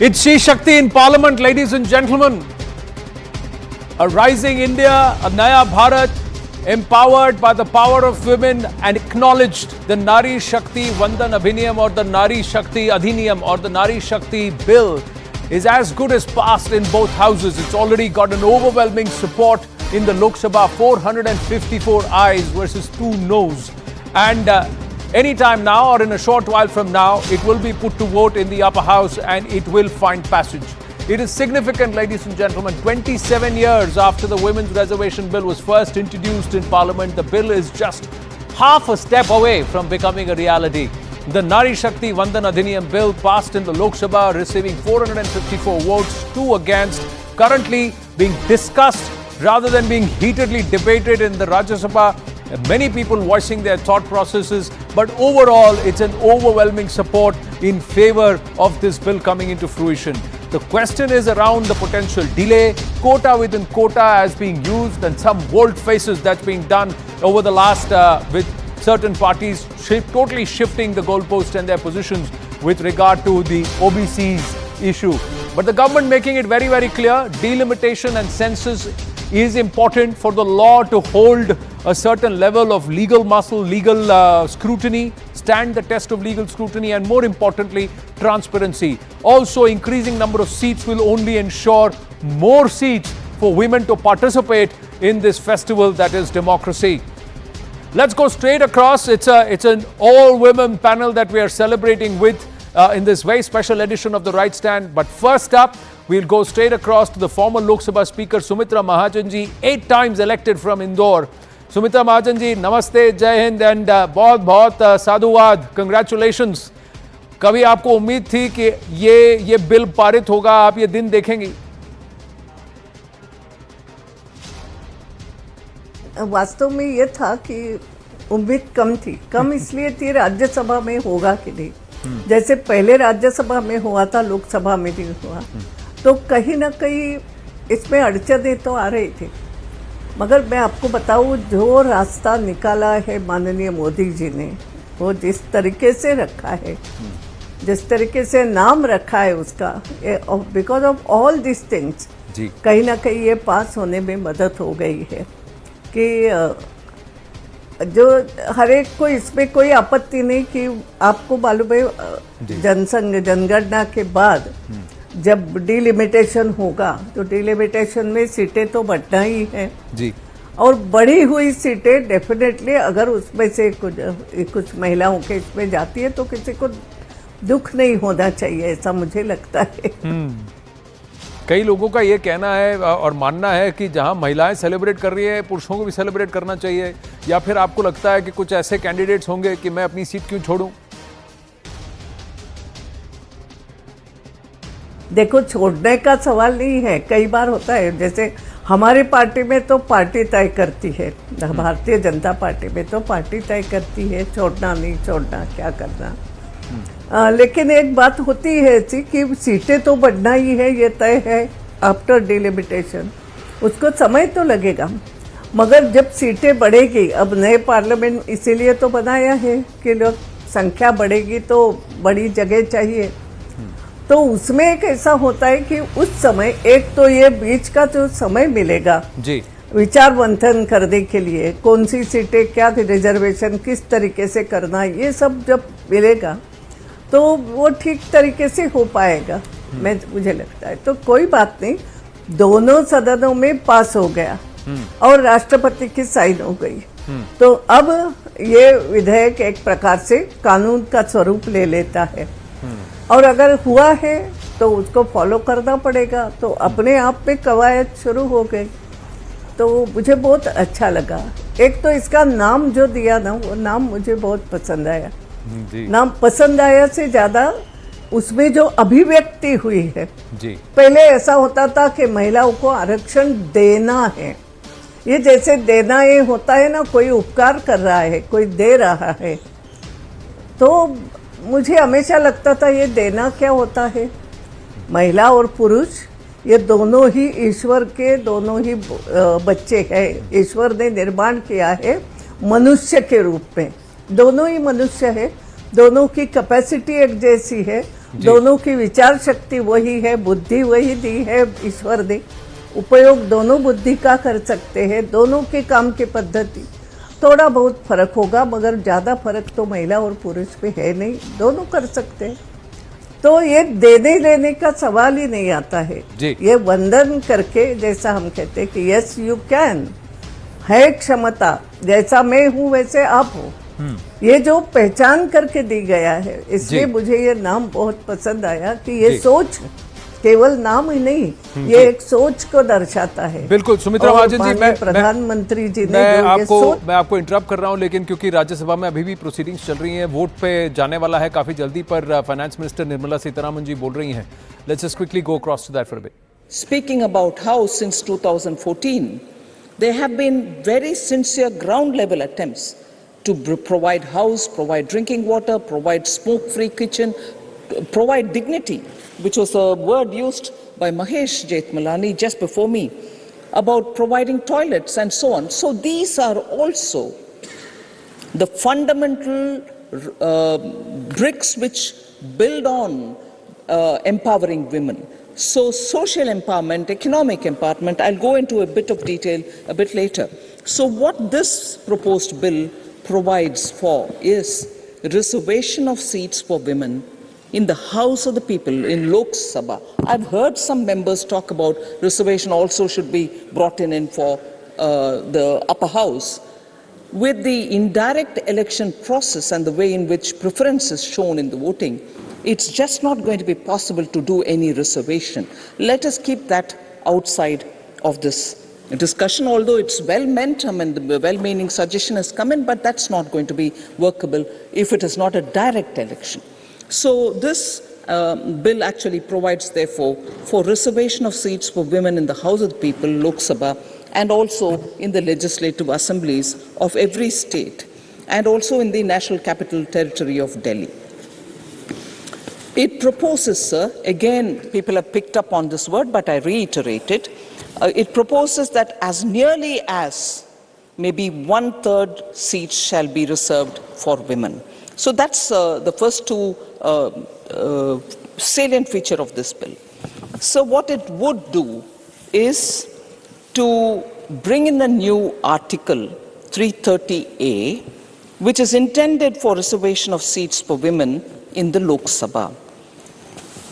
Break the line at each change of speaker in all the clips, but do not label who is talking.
It's She Shakti in Parliament, ladies and gentlemen. A rising India, a Naya Bharat, empowered by the power of women and acknowledged. The Nari Shakti Vandan Abhiniyam or the Nari Shakti Adhiniyam or the Nari Shakti Bill is as good as passed in both houses. It's already got an overwhelming support in the Lok Sabha, 454 ayes versus 2 noes. And anytime now or in a short while from now, it will be put to vote in the upper house and it will find passage. It is significant, ladies and gentlemen, 27 years after the Women's Reservation Bill was first introduced in Parliament, the bill is just half a step away from becoming a reality. The Nari Shakti Vandan Adhiniyam Bill passed in the Lok Sabha, receiving 454 votes, 2 against, currently being discussed rather than being heatedly debated in the Rajya Sabha. Many people voicing their thought processes, but overall it's an overwhelming support in favor of this bill coming into fruition. The question is around the potential delay, quota within quota as being used, and some bold faces that's being done over the last with certain parties totally shifting the goalpost and their positions with regard to the OBC's issue. But the government making it very, very clear, delimitation and census is important for the law to hold a certain level of legal muscle, legal scrutiny, stand the test of legal scrutiny, and more importantly, transparency. Also, increasing number of seats will only ensure more seats for women to participate in this festival that is democracy. Let's go straight across. It's an all-women panel that we are celebrating with in this very special edition of the Right Stand. But first up, we'll go straight across to the former Lok Sabha Speaker Sumitra Mahajan ji, 8 times elected from Indore. Sumitra Mahajan ji, namaste, Jai Hind, and बहुत साधुवाद, congratulations. कभी आपको उम्मीद थी कि ये bill पारित होगा, आप ये दिन देखेंगी?
वास्तव में ये था कि उम्मीद कम थी, कम इसलिए थी राज्यसभा में होगा कि नहीं। जैसे पहले राज्यसभा में हुआ था, लोकसभा में नहीं हुआ, तो कहीं ना कहीं इसमें अड़चनें तो आ रही थी। मगर मैं आपको बताऊं, जो रास्ता निकाला है माननीय मोदी जी ने, वो जिस तरीके से रखा है, जिस तरीके से नाम रखा है उसका, because of all this things, कहीं ना कहीं ये पास होने में मदद हो गई है कि जो हर एक को इसमें कोई आपत्ति नहीं। कि आपको मालूम है जनगणना के बाद जब डिलिमिटेशन होगा, तो डिलिमिटेशन में सीटें तो बढ़ना ही है जी, और बढ़ी हुई सीटें डेफिनेटली अगर उसमें से कुछ महिलाओं के इसमें जाती है तो किसी को दुख नहीं होना चाहिए, ऐसा मुझे लगता है।
कई लोगों का ये कहना है और मानना है कि जहां महिलाएं सेलिब्रेट कर रही है, पुरुषों को भी सेलिब्रेट करना चाहिए, या फिर आपको लगता है कि कुछ ऐसे कैंडिडेट्स होंगे कि मैं अपनी सीट क्यों छोड़ूं?
देखो, छोड़ने का सवाल नहीं है, कई बार होता है। जैसे हमारी पार्टी में तो पार्टी तय करती है, भारतीय जनता पार्टी में तो पार्टी तय करती है छोड़ना नहीं छोड़ना, क्या करना। लेकिन एक बात होती है ऐसी कि सीटें तो बढ़ना ही है, ये तय है आफ्टर डिलिमिटेशन, उसको समय तो लगेगा। मगर जब सीटें बढ़ेगी, अब नए पार्लियामेंट इसीलिए तो बनाया है कि लोग संख्या बढ़ेगी तो बड़ी जगह चाहिए, तो उसमें एक ऐसा होता है कि उस समय एक तो ये बीच का जो समय मिलेगा जी, विचार मंथन करने के लिए, कौन सी सीटें, क्या रिजर्वेशन किस तरीके से करना, ये सब जब मिलेगा तो वो ठीक तरीके से हो पाएगा, मुझे लगता है। तो कोई बात नहीं, दोनों सदनों में पास हो गया और राष्ट्रपति की साइन हो गई, तो अब ये विधेयक एक प्रकार से कानून का स्वरूप ले लेता है, और अगर हुआ है तो उसको फॉलो करना पड़ेगा। तो अपने आप में कवायद शुरू हो गई, तो मुझे बहुत अच्छा लगा। एक तो इसका नाम जो दिया ना, वो नाम मुझे बहुत पसंद आया। नाम पसंद आया से ज्यादा उसमें जो अभिव्यक्ति हुई है जी। पहले ऐसा होता था कि महिलाओं को आरक्षण देना है, ये जैसे देना ये होता है ना, कोई उपकार कर रहा है, कोई दे रहा है। तो मुझे हमेशा लगता था ये देना क्या होता है। महिला और पुरुष ये दोनों ही ईश्वर के दोनों ही बच्चे हैं, ईश्वर ने निर्माण किया है मनुष्य के रूप में, दोनों ही मनुष्य है। दोनों की कैपेसिटी एक जैसी है, दोनों की विचार शक्ति वही है, बुद्धि वही दी है ईश्वर ने, उपयोग दोनों बुद्धि का कर सकते हैं, दोनों के काम की पद्धति थोड़ा बहुत फर्क होगा, मगर ज़्यादा फर्क तो महिला और पुरुष में है नहीं, दोनों कर सकते हैं। तो ये देने लेने का सवाल ही नहीं आता है। ये वंदन करके, जैसा हम कहते हैं कि यस यू कैन, है क्षमता, जैसा मैं हूँ वैसे आप हो, ये जो पहचान करके दी गया है, इसलिए मुझे ये नाम बहुत पसंद आया कि ये सोच केवल नाम ही नहीं, ये एक सोच को दर्शाता है।
बिल्कुल सुमित्रा महाजन जी, मैं
प्रधानमंत्री जी ने
मैं आपको इंटरप्ट कर रहा हूं, लेकिन क्योंकि राज्यसभा में अभी भी प्रोसीडिंग्स चल रही हैं, वोट पे जाने वाला है काफी जल्दी, पर फाइनेंस मिनिस्टर निर्मला सीतारमण जी बोल रही हैं। Let's just quickly go across to that for a bit.
Speaking about how since 2014 there have been very sincere ground level attempts to provide house, provide drinking water, provide smoke free kitchen, provide dignity, which was a word used by Mahesh Jethmalani just before me, about providing toilets and so on. So these are also the fundamental bricks which build on empowering women. So social empowerment, economic empowerment, I'll go into a bit of detail a bit later. So what this proposed bill provides for is reservation of seats for women in the House of the People, in Lok Sabha. I've heard some members talk about reservation also should be brought in for the upper house. With the indirect election process and the way in which preference is shown in the voting, it's just not going to be possible to do any reservation. Let us keep that outside of this discussion, although it's well meant, I mean, the well-meaning suggestion has come in, but that's not going to be workable if it is not a direct election. So this bill actually provides, therefore, for reservation of seats for women in the House of the People, Lok Sabha, and also in the legislative assemblies of every state, and also in the National Capital Territory of Delhi. It proposes, sir, again, people have picked up on this word, but I reiterate it. It proposes that as nearly as maybe 1/3 seats shall be reserved for women. So that's the first two salient feature of this bill. So what it would do is to bring in a new article 330A, which is intended for reservation of seats for women in the Lok Sabha.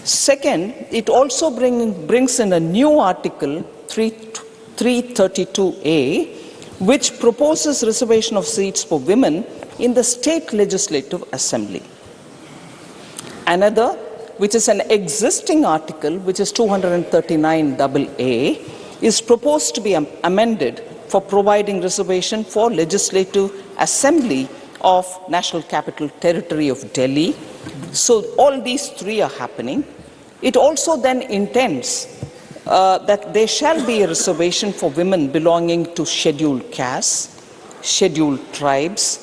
Second, it also brings in a new article 332A, which proposes reservation of seats for women in the state legislative assembly. Another, which is an existing article, which is 239AA, is proposed to be amended for providing reservation for legislative assembly of National Capital Territory of Delhi. So all these three are happening. It also then intends that there shall be a reservation for women belonging to scheduled castes, scheduled tribes.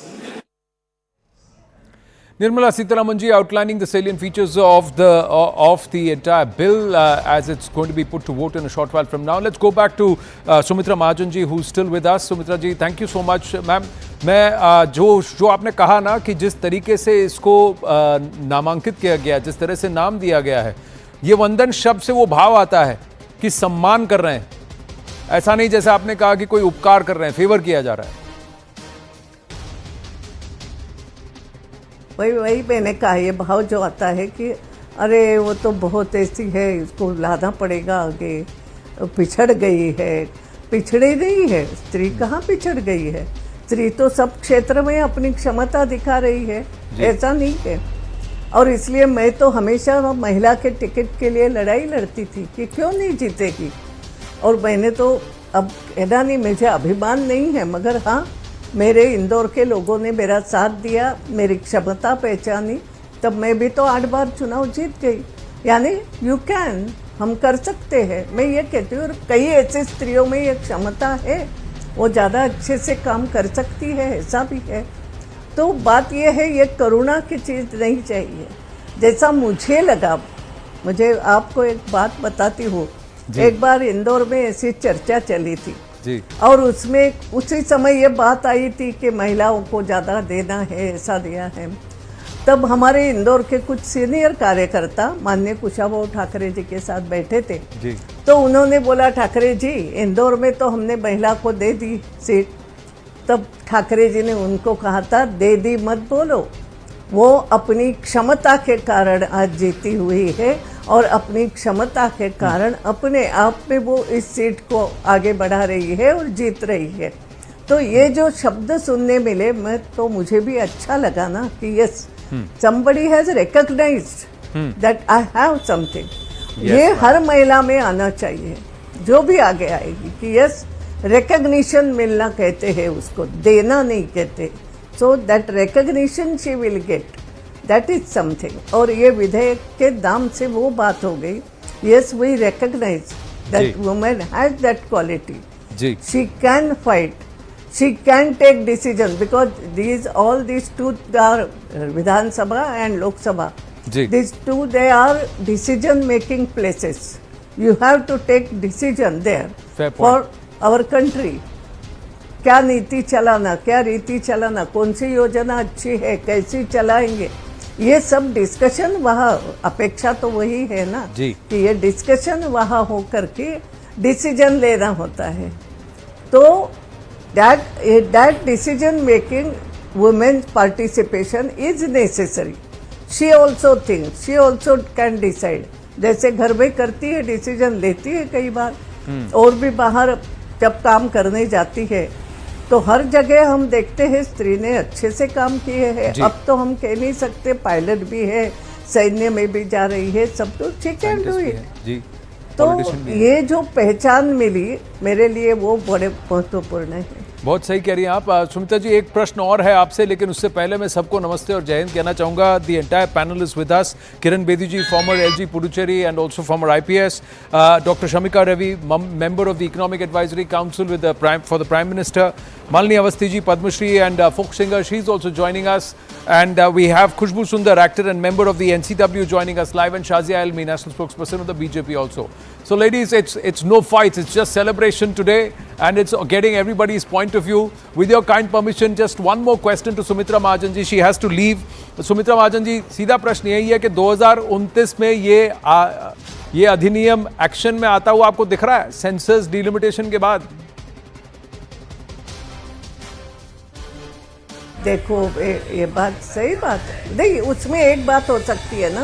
Nirmala Sitharaman ji outlining the salient features of the entire bill as it's going to be put to vote in a short while from now. Let's go back to Sumitra Mahajan ji, who's still with us. Sumitra ji, thank you so much, ma'am. मैं जो आपने कहा ना कि जिस तरीके से इसको नामांकित किया गया, जिस तरह से नाम दिया गया है, ये वंदन शब्द से वो भाव आता है कि सम्मान कर रहे हैं, ऐसा नहीं जैसे आपने कहा कि कोई उपकार कर रहे हैं, फेवर किया जा रहा है।
वही मैंने कहा, ये भाव जो आता है कि अरे वो तो बहुत ऐसी है, इसको लाना पड़ेगा आगे, पिछड़ गई है। पिछड़ी नहीं है स्त्री, कहाँ पिछड़ गई है? स्त्री तो सब क्षेत्र में अपनी क्षमता दिखा रही है, ऐसा नहीं है। और इसलिए मैं तो हमेशा महिला के टिकट के लिए लड़ाई लड़ती थी कि क्यों नहीं जीतेगी। और मैंने तो अब कहना नहीं, मुझे अभिमान नहीं है, मगर हाँ, मेरे इंदौर के लोगों ने मेरा साथ दिया, मेरी क्षमता पहचानी, तब मैं भी तो 8 बार चुनाव जीत गई। यानी यू कैन, हम कर सकते हैं, मैं ये कहती हूँ। और कई ऐसी स्त्रियों में ये क्षमता है, वो ज़्यादा अच्छे से काम कर सकती है, ऐसा भी है। तो बात ये है, ये करुणा की चीज़ नहीं चाहिए। जैसा मुझे लगा, मुझे आपको एक बात बताती हूँ। एक बार इंदौर में ऐसी चर्चा चली थी
जी,
और उसमें उसी समय ये बात आई थी कि महिलाओं को ज़्यादा देना है, ऐसा दिया है। तब हमारे इंदौर के कुछ सीनियर कार्यकर्ता माननीय कुशाभाऊ ठाकरे जी के साथ बैठे थे
जी।
तो उन्होंने बोला, ठाकरे जी इंदौर में तो हमने महिला को दे दी सीट। तब ठाकरे जी ने उनको कहा था, दे दी मत बोलो, वो अपनी क्षमता के कारण आज जीती हुई है और अपनी क्षमता के कारण अपने आप में वो इस सीट को आगे बढ़ा रही है और जीत रही है। तो ये जो शब्द सुनने मिले, मैं तो मुझे भी अच्छा लगा ना कि yes, somebody has recognized that I have something। ये हर महिला में आना चाहिए, जो भी आगे आएगी, कि यस, रिकग्निशन मिलना कहते हैं उसको, देना नहीं कहते। So that recognition she will get, that is something. और ये विधेयक के दाम से वो बात हो गई, yes we recognize that women has that quality, she can fight, she can take decision, because these two are Vidhan Sabha and Lok Sabha. These two, they are decision making places. You have to take decision there for our country. क्या नीति चलाना, क्या रीति चलाना, कौन सी योजना अच्छी है, कैसी चलाएंगे, ये सब डिस्कशन वहाँ, अपेक्षा तो वही है ना कि ये डिस्कशन वहाँ हो करके डिसीजन लेना होता है। तो that decision making, women's participation is necessary. She also thinks, she also can decide. जैसे घर में करती है, डिसीजन लेती है कई बार, और भी बाहर जब काम करने जाती है तो हर जगह हम देखते हैं स्त्री ने अच्छे से काम किए हैं। अब तो हम कह नहीं सकते, पायलट भी है, सैन्य में भी जा रही है, सब तो शी कैन डू इट। तो ये जो पहचान मिली मेरे लिए, वो बड़े महत्वपूर्ण है।
बहुत सही कह रही हैं आप सुमित्रा जी। एक प्रश्न और है आपसे, लेकिन उससे पहले मैं सबको नमस्ते और जय हिंद कहना चाहूँगा। The entire panel is with us, Kiran Bedi ji, former LG Puducherry and also former IPS, doctor Shamika Ravi, member of the economic advisory council with for the prime minister, Malini Awasthi ji, Padma Shri and folk singer, she's also joining us, and we have Khushbu Sundar, actor and member of the NCW, joining us live, and Shazia Elmi, national spokesperson of the BJP also. So ladies, it's no fights, it's just celebration today, and it's getting everybody's point of view. With your kind permission, just one more question to Sumitra Mahajan ji, she has to leave. Sumitra Mahajan ji, सीधा प्रश्न यही है कि 2029 में ये अधिनियम action में आता हुआ आपको दिख रहा है सेंसस डिलिमिटेशन के बाद?
देखो ये बात सही बात है, नहीं उसमें एक बात हो सकती है ना,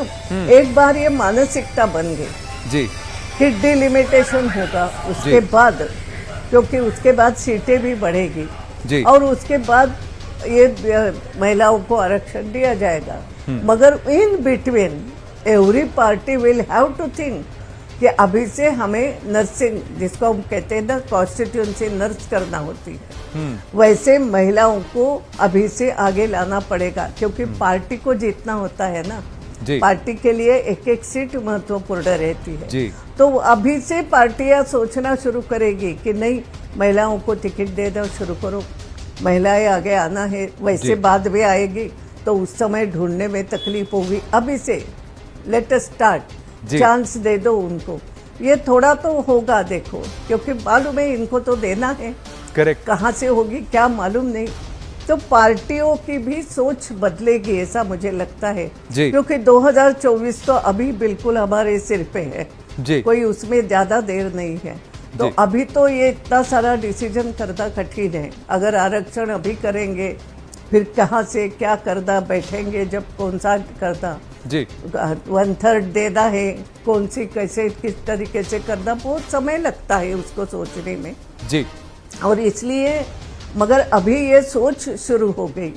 एक बार ये मानसिकता बन गई
जी
कि डिलिमिटेशन होगा, उसके बाद, क्योंकि उसके बाद सीटें भी बढ़ेगी
जी,
और उसके बाद ये महिलाओं को आरक्षण दिया जाएगा। मगर in between every party will have to think कि अभी से हमें नर्सिंग, जिसको हम कहते हैं ना कॉन्स्टिट्यूएंसी नर्स करना होती है, वैसे महिलाओं को अभी से आगे लाना पड़ेगा, क्योंकि पार्टी को जीतना होता है ना, पार्टी के लिए एक एक सीट महत्वपूर्ण रहती है जी। तो अभी से पार्टियां सोचना शुरू करेगी कि नहीं, महिलाओं को टिकट दे दो, शुरू करो, महिलाएं आगे आना है। वैसे बाद में आएगी तो उस समय ढूंढने में तकलीफ होगी। अभी से लेट अस स्टार्ट, चांस दे दो उनको। ये थोड़ा तो होगा देखो, क्योंकि मालूम है इनको तो देना है, करेक्ट, कहाँ से होगी क्या मालूम नहीं। तो पार्टियों की भी सोच बदलेगी, ऐसा मुझे लगता है, क्योंकि 2024 तो अभी बिल्कुल हमारे सिर पे है जी। कोई उसमें ज्यादा देर नहीं है। तो अभी तो ये इतना सारा डिसीजन करना कठिन है। अगर आरक्षण अभी करेंगे, फिर कहाँ से क्या करना, बैठेंगे जब कौन सा करना जी, 1/3 देना है, कौन सी कैसे किस तरीके से करना, बहुत समय लगता है उसको सोचने में जी। और इसलिए मगर अभी ये सोच शुरू हो गई,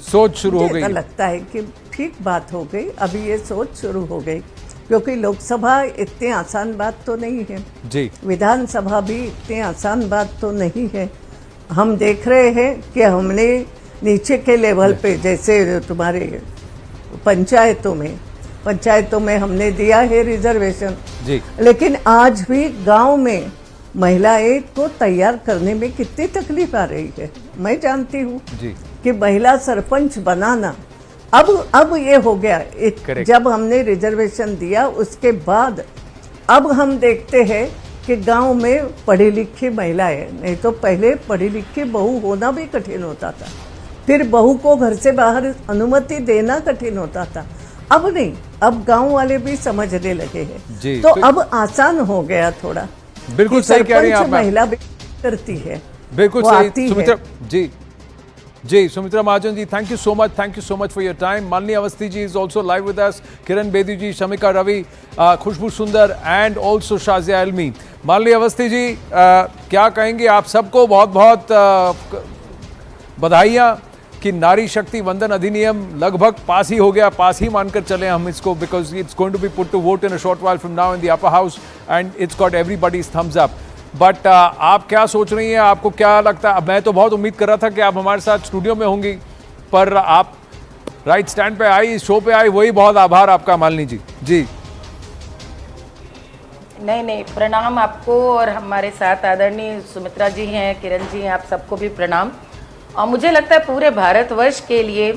लगता है कि ठीक बात हो गई, अभी ये सोच शुरू हो गई, क्योंकि लोकसभा इतनी आसान बात तो नहीं है जी, विधानसभा भी इतनी आसान बात तो नहीं है। हम देख रहे हैं कि हमने नीचे के लेवल पे, जैसे तुम्हारे पंचायतों में हमने दिया है रिजर्वेशन जी, लेकिन आज भी गांव में महिलाएं को तैयार करने में कितनी तकलीफ आ रही है। मैं जानती हूँ कि महिला सरपंच बनाना अब ये हो गया, जब हमने रिजर्वेशन दिया उसके बाद अब हम देखते हैं कि गांव में पढ़ी लिखी महिलाएं, नहीं तो पहले पढ़ी लिखी बहू होना भी कठिन होता था, फिर बहू को घर से बाहर अनुमति देना कठिन होता था। अब नहीं, अब गांव वाले भी समझने लगे
जी,
हैं, तो अब आसान हो गया थोड़ा।
बिल्कुल सही कह रही हैं आप मैम।
महिला भी करती है,
बिल्कुल
वो
सही
आती
सुमित्रा
है।
जी Sumitra Mahajan ji, thank you so much for your time. Malini Awasthi ji is also live with us, Kiran Bedi ji, Shamika Ravi, Khushbu Sundar and also Shazia इल्मी। मालिनी अवस्थी जी, क्या कहेंगे? आप सबको बहुत बहुत बधाइयाँ कि नारी शक्ति वंदन अधिनियम लगभग पास ही हो गया, पास ही मानकर चले हम इसको, because it's going to be put to vote in a short while from now in the upper house and it's got everybody's thumbs up. But आप क्या सोच रही हैं? आपको क्या लगता है? मैं तो बहुत उम्मीद कर रहा था कि आप हमारे साथ स्टूडियो में होंगी, पर आप राइट स्टैंड पे आई, शो पे आई, वही बहुत आभार आपका मालिनी जी। जी
नहीं, प्रणाम आपको, और हमारे साथ आदरणीय सुमित्रा जी हैं, किरण जी हैं, आप सबको भी प्रणाम। और मुझे लगता है पूरे भारतवर्ष के लिए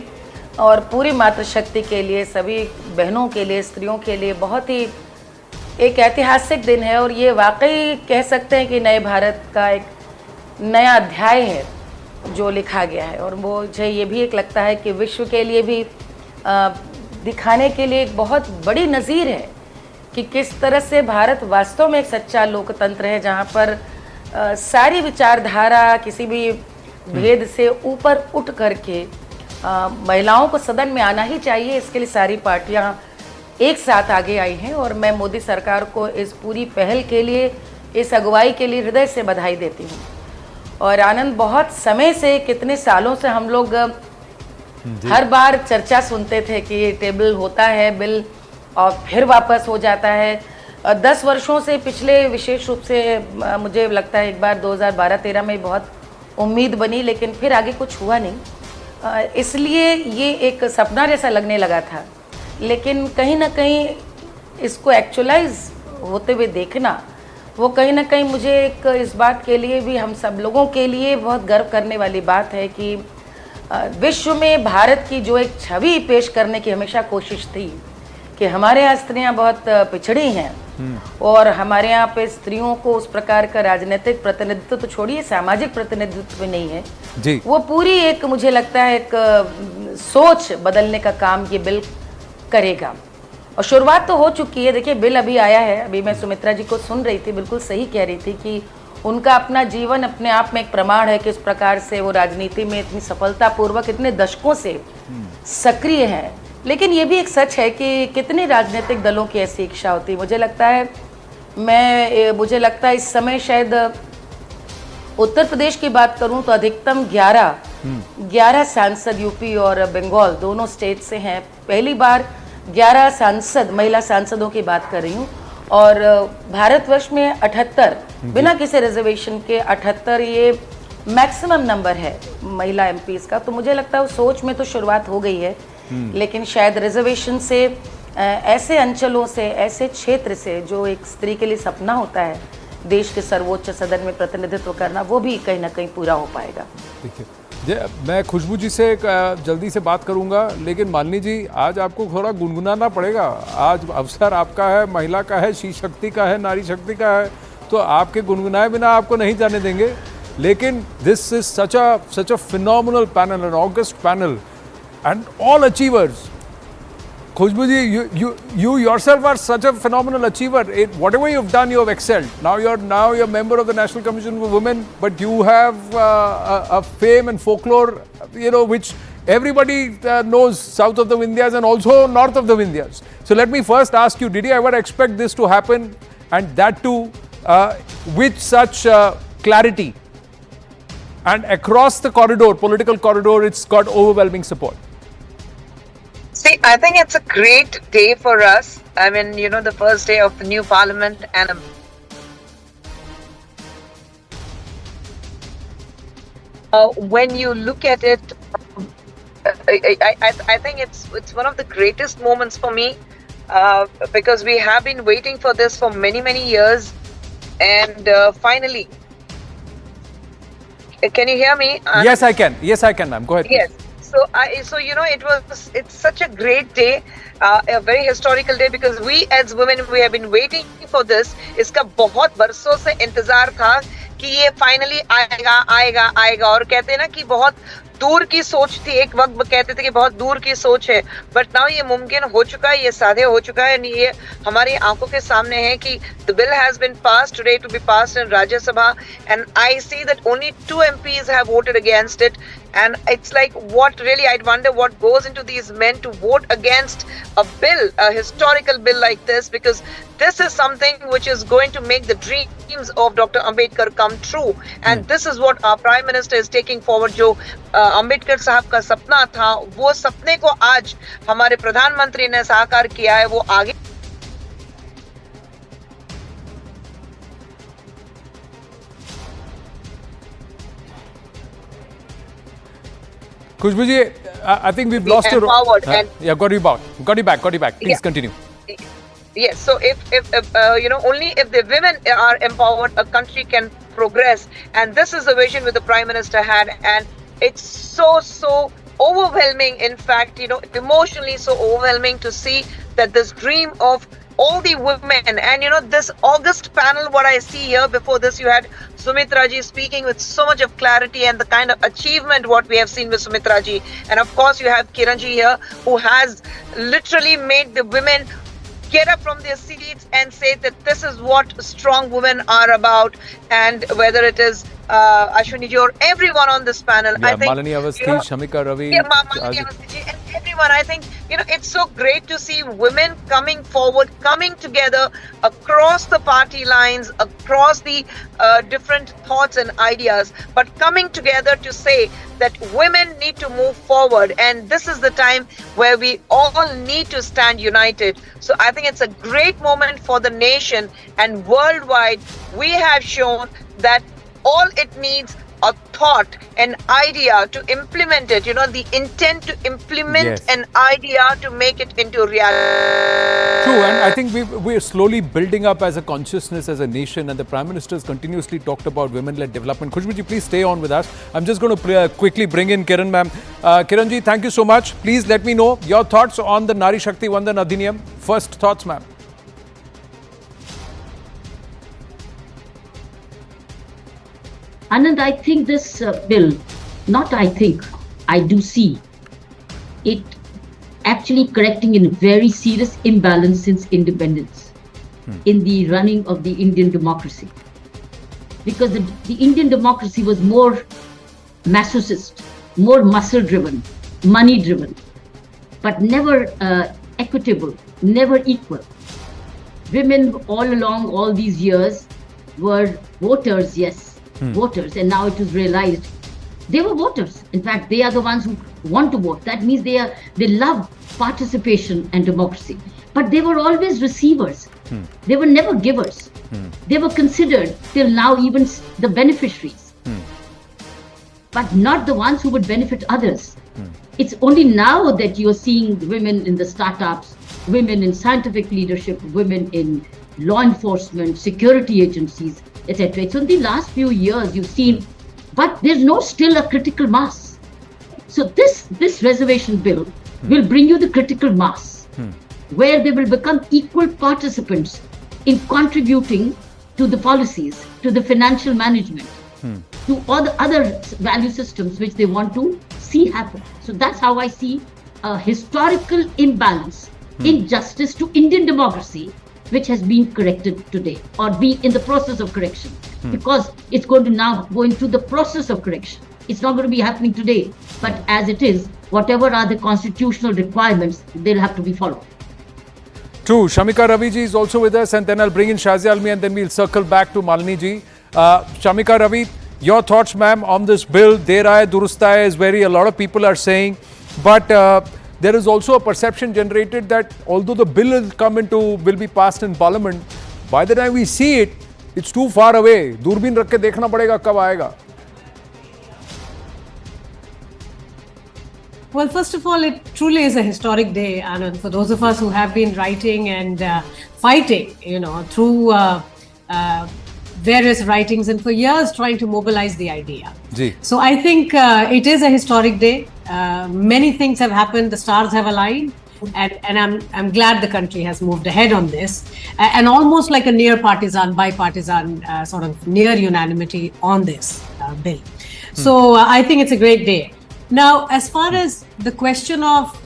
और पूरी मातृशक्ति के लिए, सभी बहनों के लिए, स्त्रियों के लिए बहुत ही एक ऐतिहासिक दिन है। और ये वाकई कह सकते हैं कि नए भारत का एक नया अध्याय है जो लिखा गया है। और मुझे ये भी एक लगता है कि विश्व के लिए भी दिखाने के लिए एक बहुत बड़ी नज़ीर है कि किस तरह से भारत वास्तव में एक सच्चा लोकतंत्र है, जहाँ पर सारी विचारधारा किसी भी भेद से ऊपर उठ करके महिलाओं को सदन में आना ही चाहिए। इसके लिए सारी पार्टियां एक साथ आगे आई हैं, और मैं मोदी सरकार को इस पूरी पहल के लिए, इस अगुवाई के लिए हृदय से बधाई देती हूँ। और आनंद, बहुत समय से, कितने सालों से हम लोग हर बार चर्चा सुनते थे कि ये टेबल होता है बिल और फिर वापस हो जाता है। 10 वर्षों से, पिछले विशेष रूप से मुझे लगता है एक बार 2012-13 में बहुत उम्मीद बनी, लेकिन फिर आगे कुछ हुआ नहीं, इसलिए ये एक सपना जैसा लगने लगा था। लेकिन कहीं ना कहीं इसको एक्चुअलाइज होते हुए देखना, वो कहीं ना कहीं मुझे एक इस बात के लिए भी, हम सब लोगों के लिए बहुत गर्व करने वाली बात है कि विश्व में भारत की जो एक छवि पेश करने की हमेशा कोशिश थी कि हमारे यहाँ स्त्रियाँ बहुत पिछड़ी हैं, और हमारे यहाँ पे स्त्रियों को उस प्रकार का राजनीतिक प्रतिनिधित्व तो छोड़िए, सामाजिक प्रतिनिधित्व भी नहीं है
जी।
वो पूरी एक, मुझे लगता है एक सोच बदलने का काम ये बिल करेगा। और शुरुआत तो हो चुकी है। देखिए, बिल अभी आया है, अभी मैं सुमित्रा जी को सुन रही थी, बिल्कुल सही कह रही थी कि उनका अपना जीवन अपने आप में एक प्रमाण है कि इस प्रकार से वो राजनीति में इतनी सफलतापूर्वक इतने दशकों से सक्रिय हैं। लेकिन ये भी एक सच है कि कितने राजनीतिक दलों की ऐसी इच्छा होती है। मुझे लगता है इस समय शायद उत्तर प्रदेश की बात करूं तो अधिकतम 11 सांसद यूपी और बंगाल दोनों स्टेट से हैं। पहली बार 11 सांसद, महिला सांसदों की बात कर रही हूँ, और भारतवर्ष में 78 बिना किसी रिजर्वेशन के 78 ये मैक्सिमम नंबर है महिला एमपीज का। तो मुझे लगता है उस सोच में तो शुरुआत हो गई है, लेकिन शायद रिजर्वेशन से, ऐसे अंचलों से, ऐसे क्षेत्र से जो एक स्त्री के लिए सपना होता है देश के सर्वोच्च सदन में प्रतिनिधित्व करना, वो भी कहीं ना कहीं पूरा हो पाएगा।
देखिए, मैं खुशबू जी से जल्दी से बात करूंगा, लेकिन मालिनी जी, आज आपको थोड़ा गुनगुनाना पड़ेगा। आज अवसर आपका है, महिला का है, शी शक्ति का है, नारी शक्ति का है, तो आपके गुनगुनाए बिना आपको नहीं जाने देंगे। लेकिन this is such a phenomenal panel, an august panel and all achievers. Khushbu ji, you yourself are such a phenomenal achiever. Whatever you've done, you have excelled. Now you're a member of the National Commission for Women, but you have a fame and folklore, which everybody knows south of the Vindhyas and also north of the Vindhyas. So let me first ask you, did you ever expect this to happen, and that too with such clarity? And across the corridor, political corridor, it's got overwhelming support.
See, I think it's a great day for us. I mean, the first day of the new parliament, and when you look at it, I think it's one of the greatest moments for me, because we have been waiting for this for many years, and finally. Can you hear me?
Yes, I can. Yes, I can, ma'am. Go ahead.
Yes. So it's such a great day, a very historical day, because we as women, we have been waiting for this. इसका बहुत बरसों से इंतजार था कि ये finally आएगा। और कहते हैं ना कि बहुत दूर की सोच थी, एक वक्त कहते थे कि बहुत दूर की सोच है, बट नाउ ये मुमकिन हो चुका है, ये साध्य हो चुका है, ये हमारी आंखों के सामने है कि the bill has been passed today to be passed in Rajya Sabha, and I see that only 2 MPs have voted against it. And it's like, what really, I'd wonder what goes into these men to vote against a bill, a historical bill like this, because this is something which is going to make the dreams of Dr. Ambedkar come true. And this is what our Prime Minister is taking forward. जो अंबेडकर साहब का सपना था, वो सपने को आज हमारे प्रधानमंत्री ने साकार किया है, वो आगे
Khushbu ji, I think we've lost your. Yeah, got you back. Please continue.
Yes, so if only if the women are empowered, a country can progress, and this is the vision that the Prime Minister had, and it's so overwhelming. In fact, emotionally so overwhelming to see that this dream of all the women, and this August panel, what I see here, before this you had Sumitra ji speaking with so much of clarity and the kind of achievement what we have seen with Sumitra ji, and of course you have Kiran ji here, who has literally made the women get up from their seats and say that this is what strong women are about, and whether it is Ashwini ji or everyone on this panel,
yeah,
I think
Malini Awasthi, Shamika Ravi,
Malini Awasthi ji, and everyone, I think it's so great to see women coming forward, coming together across the party lines, across the different thoughts and ideas, but coming together to say that women need to move forward, and this is the time where we all need to stand united. So I think it's a great moment for the nation, and worldwide we have shown that all it needs a thought, an idea to implement it, the intent to implement
Yes.
an idea to make it into reality.
True, and I think we're slowly building up as a consciousness as a nation, and the Prime Minister has continuously talked about women-led development. Khushbu ji, please stay on with us. I'm just going to quickly bring in Kiran ma'am. Kiran ji, thank you so much. Please let me know your thoughts on the Nari Shakti Vandan Adhiniyam. First thoughts, ma'am.
Anand, I think this bill, I do see it actually correcting a very serious imbalance since independence in the running of the Indian democracy. Because the Indian democracy was more masochist, more muscle-driven, money-driven, but never equitable, never equal. Women all along all these years were voters, yes, voters, and now it is realized they were voters. In fact, they are the ones who want to vote. That means they love participation and democracy. But they were always receivers. They were never givers. They were considered till now even the beneficiaries, but not the ones who would benefit others. It's only now that you're seeing women in the startups, women in scientific leadership, women in law enforcement, security agencies, etc. It's only the last few years you've seen, but there's still a critical mass. So this reservation bill will bring you the critical mass, where they will become equal participants in contributing to the policies, to the financial management, to all the other value systems which they want to see happen. So that's how I see a historical imbalance, injustice to Indian democracy, which has been corrected today, or be in the process of correction, because it's going to now go into the process of correction. It's not going to be happening today, but as it is, whatever are the constitutional requirements, they'll have to be followed.
True. Shamika Ravi ji is also with us, and then I'll bring in Shazia Almi, and then we'll circle back to Malini ji. Shamika Ravi, your thoughts, ma'am, on this bill? Der aaye, durust aaye is very, a lot of people are saying, but there is also a perception generated that although the bill will be passed in Parliament, by the time we see it, it's too far away. Durbin rakh ke dekhna padega kab aayega.
Well, first of all, it truly is a historic day, Anand, for those of us who have been writing and fighting, through various writings and for years trying to mobilize the idea.
Ji.
So I think it is a historic day. Many things have happened. The stars have aligned, and I'm glad the country has moved ahead on this, and almost like a near bipartisan sort of near unanimity on this bill. So I think it's a great day. Now, as far as the question of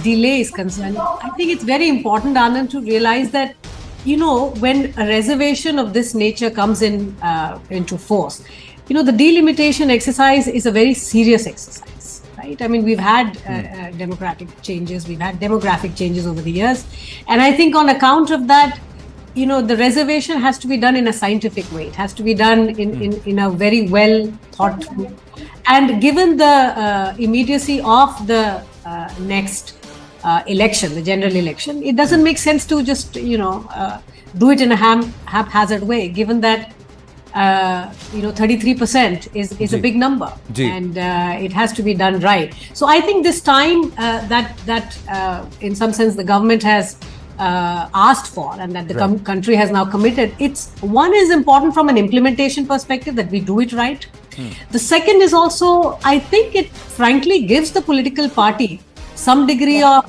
delay is concerned, I think it's very important, Anand, to realize that, you know, when a reservation of this nature comes into force, you know, the delimitation exercise is a very serious exercise, right? I mean, we've had democratic changes, we've had demographic changes over the years, and I think on account of that, you know, the reservation has to be done in a scientific way. It has to be done in a very well thought through. And given the immediacy of the next election, the general election, it doesn't make sense to just, you know, do it in a haphazard way, given that, you know, 33% is a big number. And it has to be done right. So I think this time that in some sense the government has asked for, and that the country has now committed, one is important from an implementation perspective, that we do it right. The second is also, I think it frankly gives the political party some degree of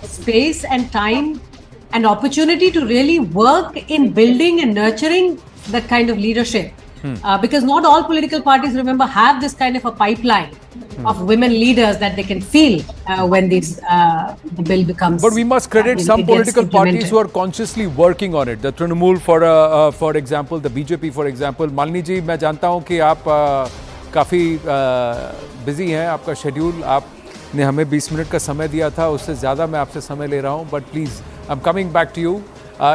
space and time and opportunity to really work in building and nurturing that kind of leadership. Because not all political parties, remember, have this kind of a pipeline of women leaders that they can feel when the bill becomes.
But we must credit some political parties who are consciously working on it. The Trinamool, for example, the BJP, for example. Malini ji, मैं जानता हूँ कि आप काफ़ी busy हैं, आपका schedule, आपने हमें 20 मिनट का समय दिया था, उससे ज़्यादा मैं आपसे समय ले रहा हूँ. But please, I'm coming back to you.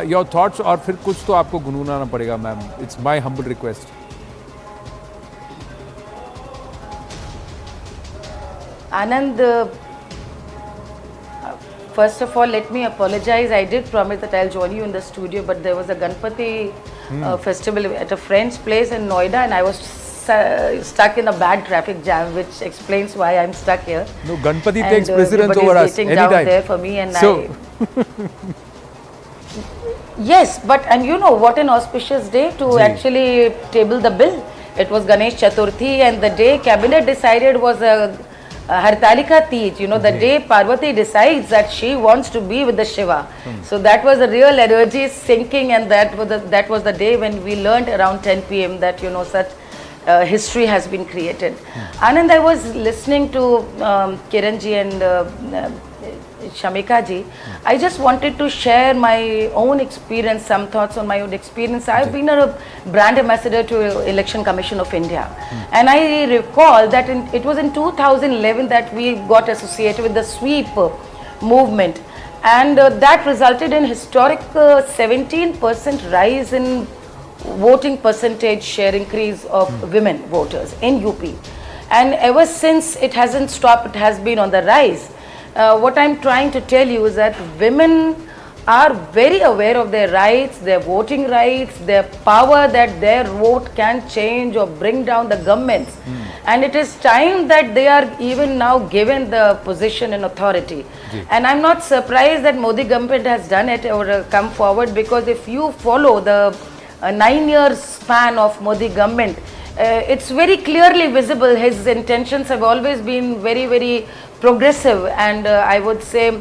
Your thoughts, और फिर कुछ तो आपको गुनगुनाना पड़ेगा, ma'am. It's my humble request.
Anand, first of all, let me apologize. I did promise that I'll join you in the studio, but there was a Ganpati festival at a friend's place in Noida, and I was stuck in a bad traffic jam, which explains why I'm stuck here.
No, Ganpati takes precedence over us anytime.
Down there for me, and yes, and you know what an auspicious day to actually table the bill. It was Ganesh Chaturthi, and the day cabinet decided was a Hartalika Teej, you know, the day Parvati decides that she wants to be with the Shiva. So that was a real energy sinking, and that was the day when we learned around 10 p.m. that, you know, such history has been created. Anand, I was listening to Kiranji and Shamika ji. I just wanted to share my own experience, some thoughts on my own experience. I've been a brand ambassador to Election Commission of India, and I recall that it was in 2011 that we got associated with the sweep movement, and that resulted in historic 17% rise in voting percentage share increase of women voters in UP, and ever since it hasn't stopped, it has been on the rise. What I'm trying to tell you is that women are very aware of their rights, their voting rights, their power, that their vote can change or bring down the governments. And it is time that they are even now given the position and authority. And I'm not surprised that Modi government has done it or come forward, because if you follow the 9-year span of Modi government, it's very clearly visible. His intentions have always been very, very progressive, and I would say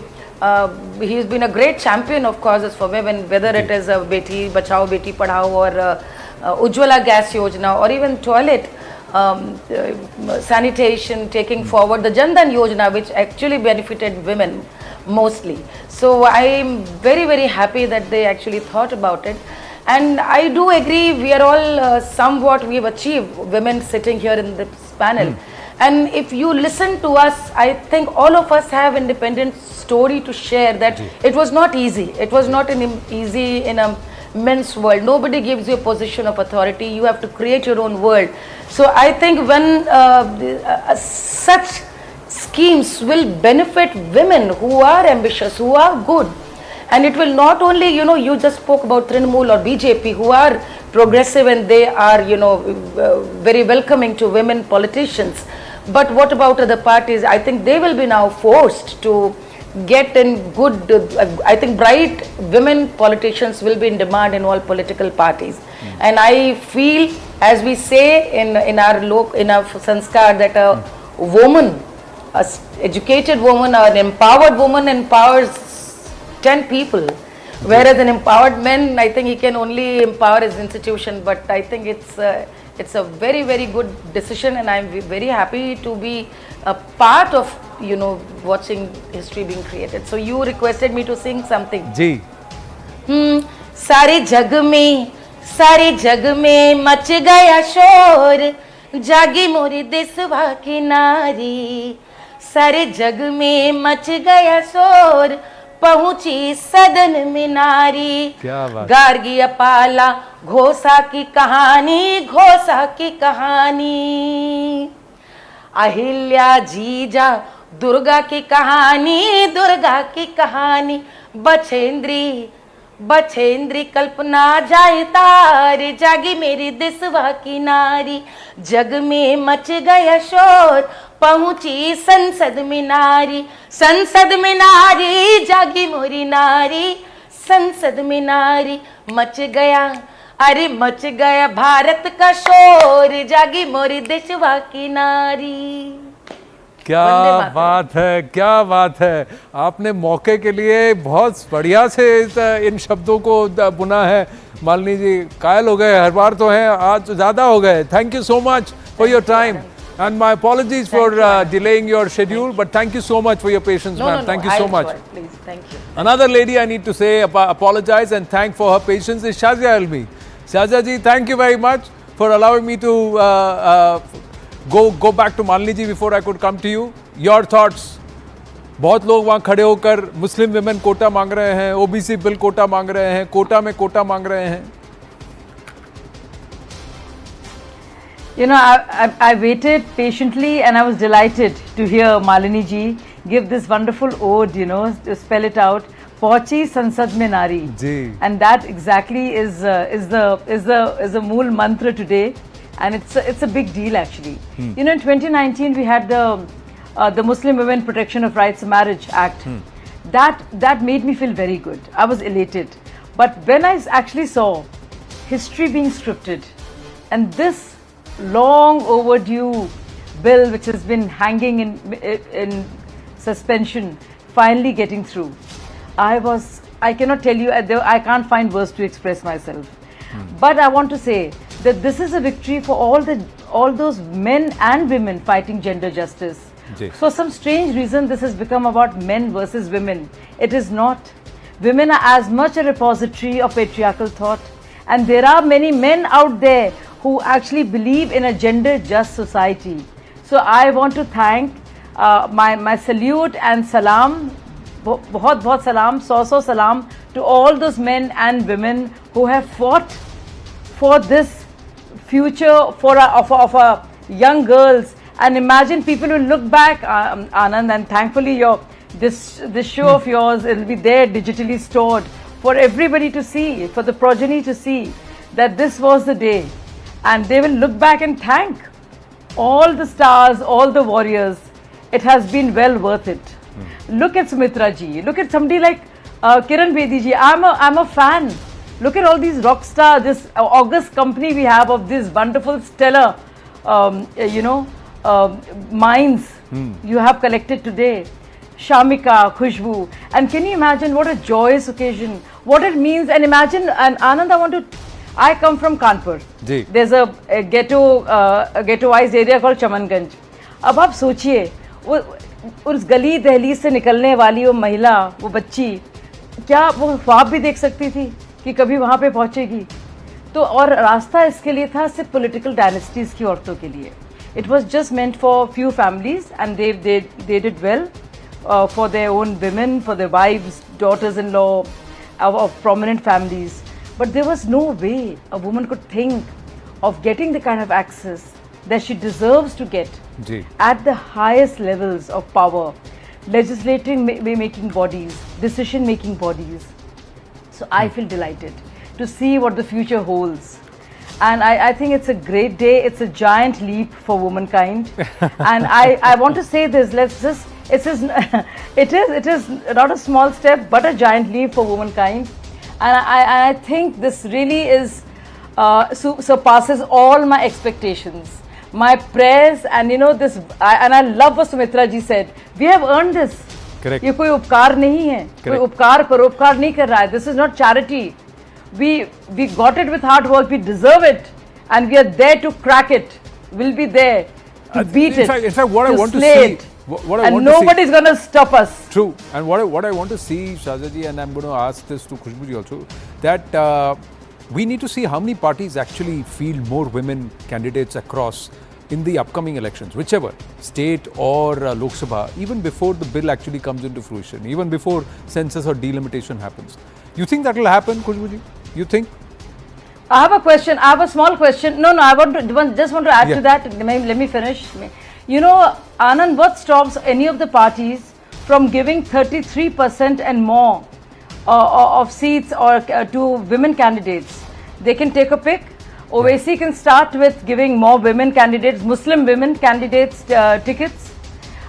he's been a great champion of causes for women, whether it is Beti Bachao, Beti Padhao, or Ujjwala Gas Yojana, or even toilet sanitation, taking forward the Jan Dhan Yojana, which actually benefited women mostly. So I am very, very happy that they actually thought about it. And I do agree, we are all somewhat, we have achieved, women sitting here in this panel. And if you listen to us, I think all of us have independent story to share, that it was not easy. It was not easy in a men's world. Nobody gives you a position of authority. You have to create your own world. So I think when such schemes will benefit women who are ambitious, who are good, and it will not only, you know, you just spoke about Trinamool or BJP, who are progressive and they are, you know, very welcoming to women politicians. But what about other parties? I think they will be now forced to get in good, I think bright women politicians will be in demand in all political parties. And I feel, as we say in our sanskar, that a woman, an educated woman, or an empowered woman empowers 10 people, whereas an empowered man, I think he can only empower his institution. But I think it's it's a very, very good decision, and I'm very happy to be a part of, you know, watching history being created. So you requested me to sing something.
जी
सारे जग में much गया शोर, जागी मोरी देशवा की नारी। सारे जग में मच गया शोर, पहुंची सदन में नारी।
क्या बात।
गार्गी अपाला घोषा की कहानी, अहिल्या जीजा दुर्गा की कहानी, बछेंद्री कल्पना जाए तारे, जागी मेरी देशवा की नारी। जग में मच गया शोर, पहुंची संसद में नारी, जागी मोरी नारी। संसद में नारी, मच गया भारत का शोर, जागी मोरी देशवा की नारी।
क्या बात है, क्या बात है। आपने मौके के लिए बहुत बढ़िया से इन शब्दों को बुना है। मालिनी जी कायल हो गए, हर बार तो हैं, आज ज़्यादा हो गए। Thank you so much for your time and my apologies for delaying your schedule, but thank you so much for your patience, ma'am. Thank you so much.
Please, thank you.
Another lady I need to say apologize and thank for her patience is Shazia Almi. Shazia ji, thank you very much for allowing me to go back to Malini ji before I could come to you. Your thoughts? बहुत लोग वहाँ खड़े होकर Muslim women Kota मांग रहे हैं, OBC bill Kota मांग रहे हैं, कोटा में कोटा मांग रहे हैं।
You know, I waited patiently and I was delighted to hear Malini ji give this wonderful ode, you know, to spell it out. Pahunchi Sansad mein Nari. And that exactly is the mool mantra today, and it's a big deal actually. You know, in 2019 we had the Muslim Women Protection of Rights Marriage Act. That made me feel very good. I was elated. But when I actually saw history being scripted and this long overdue bill which has been hanging in suspension finally getting through, I cannot tell you, I can't find words to express myself. But I want to say that this is a victory for all those men and women fighting gender justice. For some strange reason this has become about men versus women. It is not. Women are as much a repository of patriarchal thought, and there are many men out there who actually believe in a gender just society. So I want to thank my salute and salam, बहुत salam, so salam to all those men and women who have fought for this future of our young girls. And imagine people will look back, Anand, and thankfully this show of yours, it will be there digitally stored for everybody to see, for the progeny to see that this was the day. And they will look back and thank all the stars, all the warriors. It has been well worth it. Look at Sumitra ji. Look at somebody like Kiran Bedi ji. I'm a fan. Look at all these rock stars, this august company we have of these wonderful stellar, minds you have collected today. Shamika, Khushbu. And can you imagine what a joyous occasion, what it means? And imagine, and Anand, I come from Kanpur. There's a ghettoized area called Chamanganj. अब आप सोचिए वो उस गली दहलीज से निकलने वाली वो महिला, वो बच्ची, क्या वो ख्वाब भी देख सकती थी कि कभी वहाँ पे पहुँचेगी? तो और रास्ता इसके लिए था सिर्फ पॉलिटिकल डायनेस्टीज की औरतों के लिए. It was just meant for few families, and they did well for their own women, for their wives, daughters-in-law of prominent families. But there was no way a woman could think of getting the kind of access that she deserves to get at the highest levels of power, legislating making bodies, decision making bodies. So I feel delighted to see what the future holds. And I think it's a great day. It's a giant leap for womankind. And I want to say this, it is not a small step, but a giant leap for womankind. And I think this really is surpasses all my expectations, my prayers, and you know this. And I love what Sumitra ji said. We have earned this.
Correct.
ये कोई उपकार नहीं है. कोई उपकार परोपकार नहीं कर रहा है. This is not charity. We got it with hard work. We deserve it. and we are there to crack it. We'll be there to beat
in fact, what I
to
want to
slay
see,
it.
what I
And
want to see,
nobody's going to stop us.
true, and what I want to see, Shazaji, and I'm going to ask this to Khushbu ji also, that we need to see how many parties actually field more women candidates across in the upcoming elections, whichever, state or Lok Sabha, even before the bill actually comes into fruition, even before census or delimitation happens. You think that will happen, Khushbu ji? You think?
I have a question. I have a small question. No, I just want to add
Yeah.
to that. Let me finish. You know, Anand, what stops any of the parties from giving 33% and more of seats or to women candidates? They can take a pick. Owaisi can start with giving more women candidates, Muslim women candidates tickets.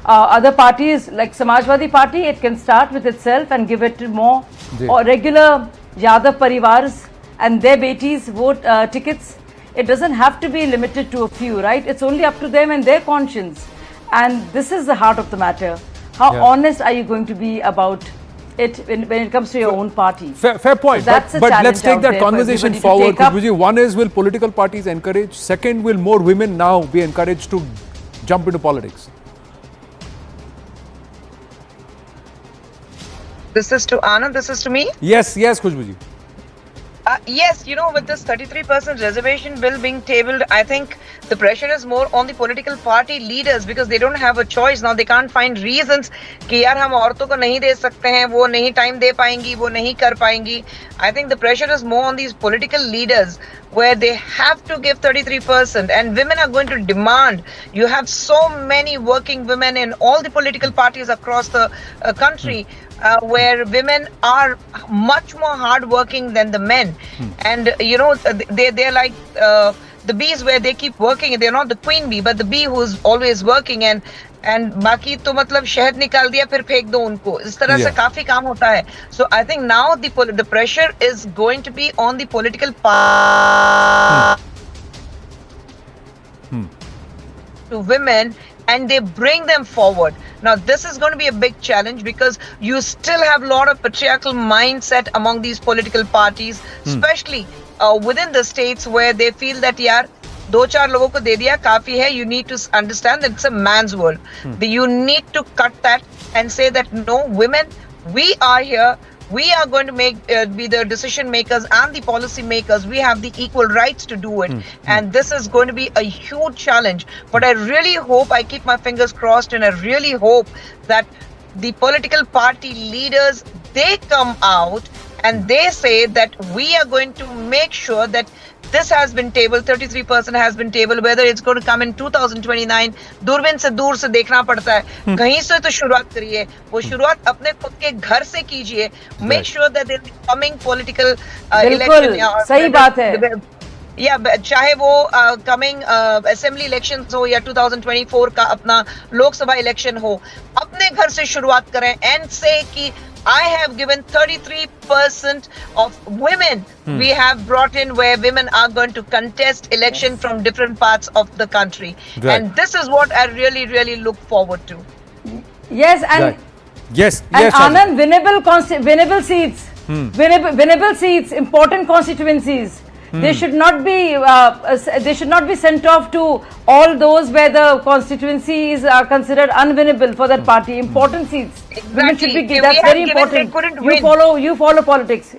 Other parties like Samajwadi Party, it can start with itself and give it to more.
Ji.
Or regular Yadav Parivars and their betis vote tickets. It doesn't have to be limited to a few, right? It's only up to them and their conscience. And this is the heart of the matter. How
Yeah.
honest are you going to be about it when it comes to your own party?
Fair point.
So that's a
but let's
challenge
take
out
that
there for
conversation
everybody to
forward.
take up.
Khushbu ji. One is, will political parties encourage? Second, will more women now be encouraged to jump into politics?
This is to Anand, this is to me.
Yes, Khushbu ji.
Yes, with this 33% reservation bill being tabled, I think the pressure is more on the political party leaders because they don't have a choice now. They can't find reasons कि यार हम औरतों को नहीं दे सकते हैं, वो नहीं time दे पाएंगी, वो नहीं कर पाएंगी. I think the pressure is more on these political leaders where they have to give 33% and women are going to demand. You have so many working women in all the political parties across the country. Where women are much more hardworking than the men, and they're like the bees where they keep working. They're not the queen bee, but the bee who's always working. And बाकी तो मतलब शहद निकाल दिया फिर फेंक दो उनको. इस तरह से काफी काम होता है. So I think now the pressure is going to be on the political to women. And they bring them forward. Now, this is going to be a big challenge because you still have a lot of patriarchal mindset among these political parties, especially within the states where they feel that, yaar, 2-4 लोगों को दे दिया काफी है. You need to understand that it's a man's world. You need to cut that and say that no, women, we are here. We are going to be the decision makers and the policy makers. We have the equal rights to do it. And this is going to be a huge challenge. But I really hope, I keep my fingers crossed, and I really hope that the political party leaders, they come out and they say that we are going to make sure that this has been tabled, 33% has been tabled, whether it's going to come in 2029, दूरबीन से दूर से देखना पड़ता है. कहीं से तो शुरुआत करिए. वो शुरुआत अपने खुद के घर से कीजिए. Make sure that there is coming political election.
सही बात है.
या चाहे वो कमिंग असेंबली इलेक्शंस हो या 2024 का अपना लोकसभा इलेक्शन हो, अपने घर से शुरुआत करें and say कि I have given 33% of women we have brought in where women are going to contest election from different parts of the country.
Right.
And this is what I really, really look forward to.
Yes, and
Right. Yes,
and
Shazad.
Anand, winnable seats, winnable seats, important constituencies. They should not be sent off to all those where the constituencies are considered unwinnable for that party. Important seats. Women should be.
Exactly.
That's
We have
very
given, they
important.
couldn't
You follow politics.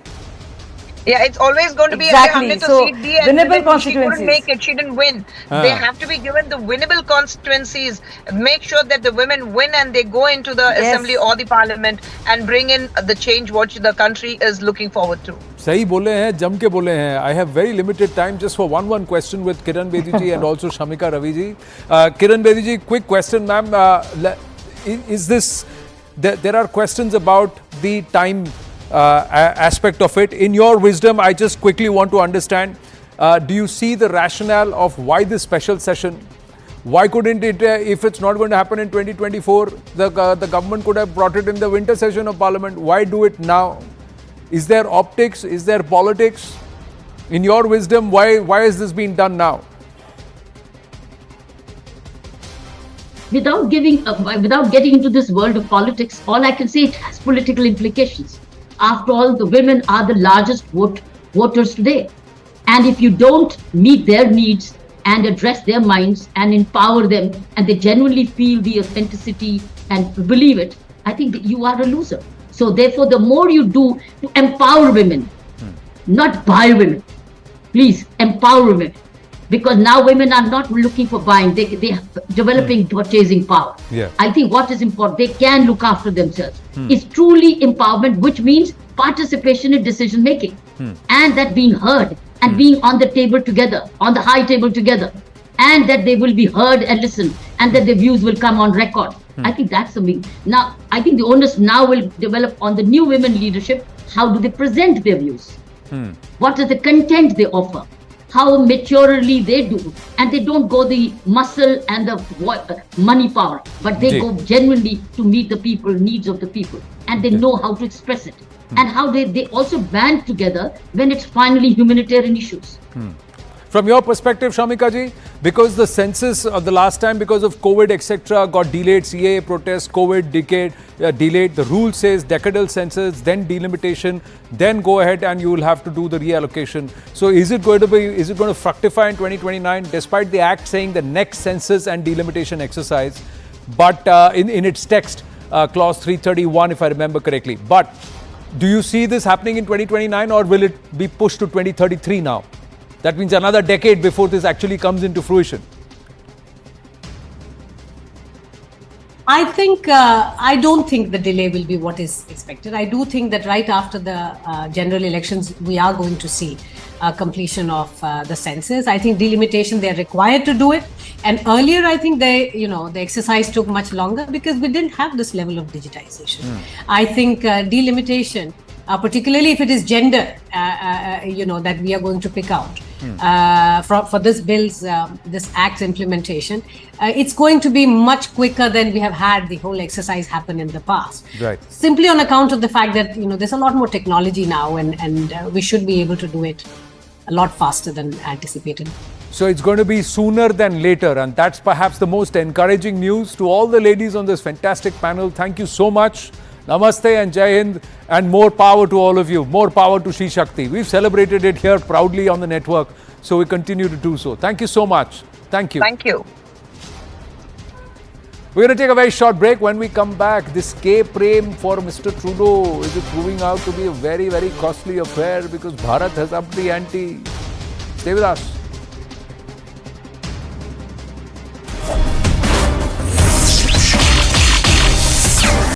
Yeah, it's always going to be
Exactly.
हमने तो
So,
seat the and
winnable
then she
constituencies.
couldn't make it. She didn't win. They have to be given the winnable constituencies. Make sure that the women win and they go into the assembly or the parliament and bring in the change what the country is looking forward to.
सही बोले हैं, जम के बोले हैं. I have very limited time just for one question with Kiran Bedi ji and also Shamika Ravi ji. Kiran Bedi ji, quick question, ma'am. Is this? There are questions about the time aspect of it. In your wisdom, I just quickly want to understand. Do you see the rationale of why this special session? Why couldn't it, if it's not going to happen in 2024, the government could have brought it in the winter session of Parliament? Why do it now? Is there optics? Is there politics? In your wisdom, why is this being done now?
Without getting into this world of politics, all I can say, it has political implications. After all, the women are the largest voters today. And if you don't meet their needs and address their minds and empower them, and they genuinely feel the authenticity and believe it, I think that you are a loser. So therefore, the more you do to empower women, not buy women, please empower women. Because now women are not looking for buying, they are developing purchasing power.
Yeah.
I think what is important, they can look after themselves. It's truly empowerment, which means participation in decision making, and that being heard and being on the table together, on the high table together, and that they will be heard and listened, and that their views will come on record. I think that's something. Now, I think the onus now will develop on the new women leadership. How do they present their views? What is the content they offer? How maturely they do, and they don't go the muscle and the money power, but they go genuinely to meet the people, needs of the people, and they know how to express it, and how they also band together when it's finally humanitarian issues.
From your perspective, Shamika ji, because the census of the last time, because of COVID, etc., got delayed, CAA protests, COVID delayed, the rule says decadal census, then delimitation, then go ahead and you will have to do the reallocation. So is it going to fructify in 2029, despite the act saying the next census and delimitation exercise, but in its text, clause 331, if I remember correctly. But do you see this happening in 2029, or will it be pushed to 2033 now? That means another decade before this actually comes into fruition.
I don't think the delay will be what is expected. I do think that right after the general elections, we are going to see completion of the census. I think delimitation, they're required to do it. And earlier, I think the exercise took much longer because we didn't have this level of digitization. I think delimitation, particularly if it is gender, that we are going to pick out for this bill's, this act's implementation, it's going to be much quicker than we have had the whole exercise happen in the past.
Right.
Simply on account of the fact that, there's a lot more technology now, and we should be able to do it a lot faster than anticipated.
So it's going to be sooner than later, and that's perhaps the most encouraging news to all the ladies on this fantastic panel. Thank you so much. Namaste and Jai Hind, and more power to all of you. More power to Shri Shakti. We've celebrated it here proudly on the network, so we continue to do so. Thank you so much. Thank you.
Thank you.
We're going to take a very short break. When we come back, this K-Prem for Mr. Trudeau, is it proving out to be a very, very costly affair because Bharat has upped the ante? Stay with us.